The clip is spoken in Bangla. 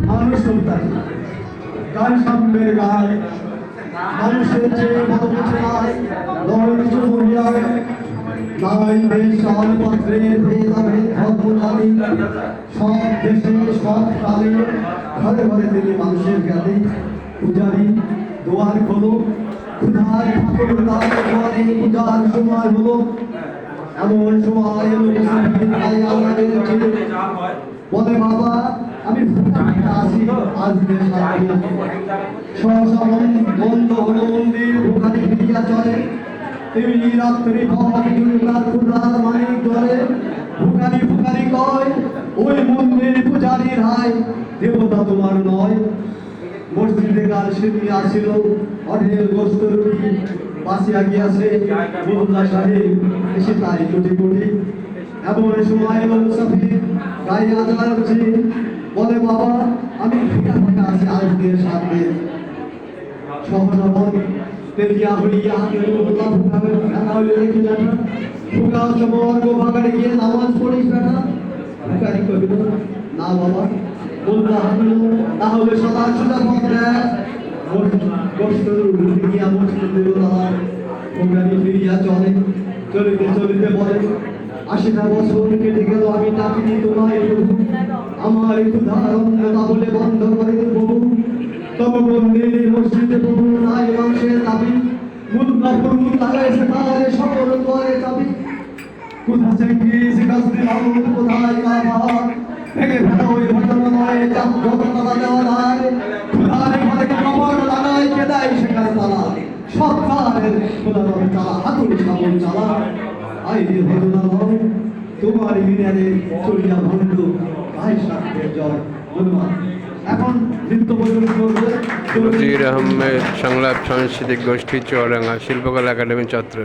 মানুষ সন্তান গান সাম্যের গায় মানুষের চেয়ে বড় কিছু নাই নয় কিছু মূল্যায় নাই দেশ পাত্রে ভেদাভেদ ধর্মজাতি সব দেশে সব কালে ঘরে ঘরে তিনি মানুষের জ্ঞানে পূজারি দোয়ার খোলো ক্ষুধার ঠাকুর তার ঘরে পূজার সময় হলো এমন সময় এলো বলে বাবা আমি আসি আজকে সহসা বন্ধ হলো মন্দির ওখানে ফিরিয়া চলে তেমনি রাত্রি ক্ষুদ্রার মানিক ধরে ভুকারি ভুকারি কয় ওই মন্দির পূজারি রায় দেবতা তোমার নয় মসজিদে গান সেদিন আসিল অঢেল গোস্ত রুটি বাসিয়া গিয়াছে মোল্লা সাহেব এসে তাই কোটি কোটি এমন সময় মুসাফির গায়ে আদার হচ্ছে বলে বাবা আমি ফিকা ফাঁকা আছি আজকের সাথে সহনবন তেলিয়া হইয়া মোল্লা ভুকাবে দেখা হইলে রেখে যাবে ভুকা সমর্গ ভাগাড়ে গিয়ে নামাজ পড়িস বেটা ভুকারি কহিল না বাবা মোল্লা হামিল তাহলে সদা সোজা পথ দেয় গোস্ত রুটি গিয়া মসজিদ দিল তাহার ভুকারি ফিরিয়া চলে চলিতে চলিতে বলে ৮০টা বছর কেটে গেল আমি ডাকিনি তোমায় প্রভু আমার ক্ষুধার অন্নতা বলে বন্ধ করে প্রভু তব মন্দিরে মসজিদে প্রভু নাই মাংসের দাবি মুদ্রা প্রভু লাগাইছে তারে সকল দ্বারে চাবি কোথা চেঙ্গিস গাছ দিলাম কোথায় কাবার ভেঙে ফেলা ওই ঘটনা নয় চাপ ঘটনা দেওয়া যায় ক্ষুধারে ঘরে কবর লাগাই কেদাই সেখানে তালা সরকারের খোলা তবে তালা হাতুড়ি সাবল চালা আইরে ঘটনা নয় তোমার মিনারে চলিয়া ভণ্ড ভাই সাক্ষের জয় ধন্যবাদ এখন নৃত্য পরিবেশন করবে নজির আহমেদ সংলাপ সাংস্কৃতিক গোষ্ঠী চুয়াডাঙ্গা শিল্পকলা একাডেমি ছাত্র।